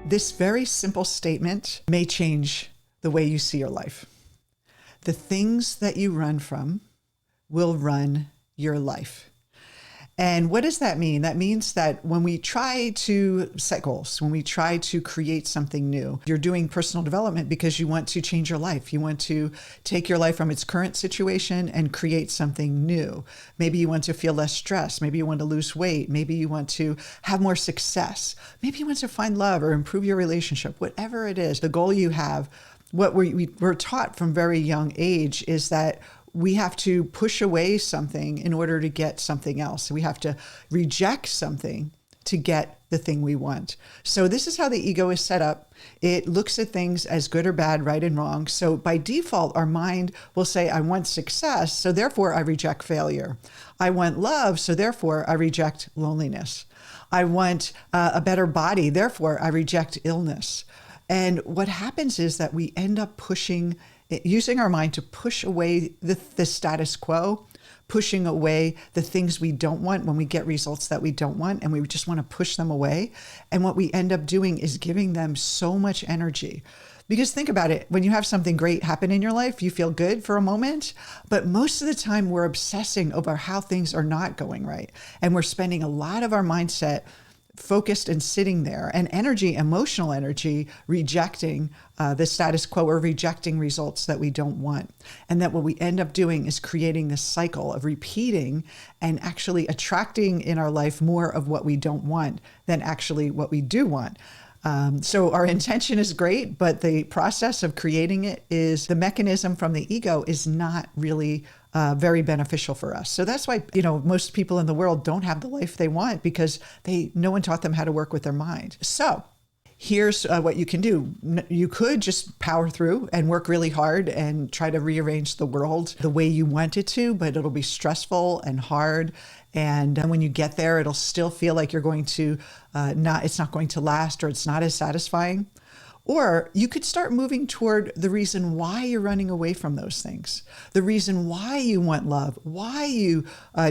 This very simple statement may change the way you see your life. The things that you run from will run your life. And what does that mean? That means that when we try to set goals, when we try to create something new, you're doing personal development because you want to change your life. You want to take your life from its current situation and create something new. Maybe you want to feel less stress. Maybe you want to lose weight. Maybe you want to have more success. Maybe you want to find love or improve your relationship. Whatever it is, the goal you have, what we're taught from very young age is that we have to push away something in order to get something else. We have to reject something to get the thing we want. So this is how the ego is set up. It looks at things as good or bad, right and wrong. So by default, our mind will say, I want success, so therefore I reject failure. I want love, so therefore I reject loneliness. I want a better body, therefore I reject illness. And what happens is that we end up using our mind to push away the status quo, pushing away the things we don't want when we get results that we don't want, and we just want to push them away. And what we end up doing is giving them so much energy. Because think about it, when you have something great happen in your life, you feel good for a moment, but most of the time we're obsessing over how things are not going right. And we're spending a lot of our mindset focused and sitting there, and energy, emotional energy, rejecting the status quo or rejecting results that we don't want. And that what we end up doing is creating this cycle of repeating and actually attracting in our life more of what we don't want than actually what we do want. So our intention is great, but the process of creating it is the mechanism from the ego is not really very beneficial for us. So that's why, most people in the world don't have the life they want because no one taught them how to work with their mind. So here's what you can do. You could just power through and work really hard and try to rearrange the world the way you want it to, but it'll be stressful and hard. And when you get there, it'll still feel like you're going to it's not going to last, or it's not as satisfying. Or you could start moving toward the reason why you're running away from those things, the reason why you want love, why you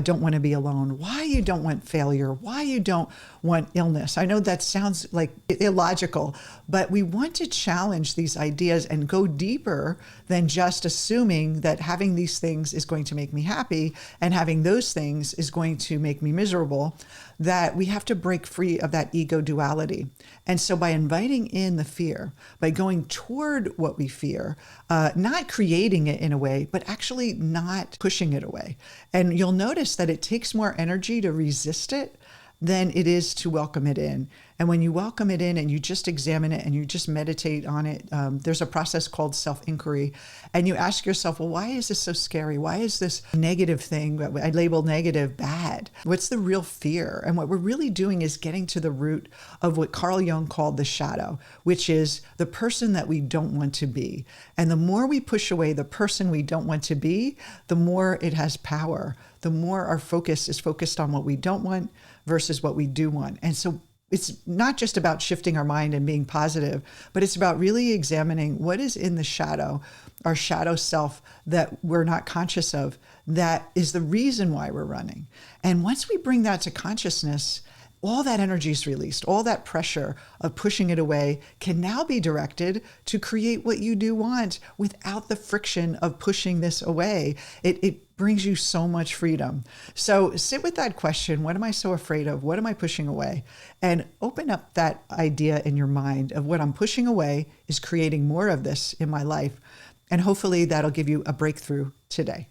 don't want to be alone, why you don't want failure, why you don't want illness. I know that sounds like illogical, but we want to challenge these ideas and go deeper than just assuming that having these things is going to make me happy and having those things is going to make me miserable, that we have to break free of that ego duality. And so by inviting in the fear, by going toward what we fear, not creating it in a way, but actually not pushing it away. And you'll notice that it takes more energy to resist it than it is to welcome it in. And when you welcome it in and you just examine it and you just meditate on it, there's a process called self-inquiry. And you ask yourself, well, why is this so scary? Why is this negative thing I label negative bad? What's the real fear? And what we're really doing is getting to the root of what Carl Jung called the shadow, which is the person that we don't want to be. And the more we push away the person we don't want to be, the more it has power. The more our focus is focused on what we don't want versus what we do want. And so it's not just about shifting our mind and being positive, but it's about really examining what is in the shadow, our shadow self that we're not conscious of, that is the reason why we're running. And once we bring that to consciousness, all that energy is released. All that pressure of pushing it away can now be directed to create what you do want without the friction of pushing this away. It brings you so much freedom. So sit with that question. What am I so afraid of? What am I pushing away? And open up that idea in your mind of what I'm pushing away is creating more of this in my life. And hopefully that'll give you a breakthrough today.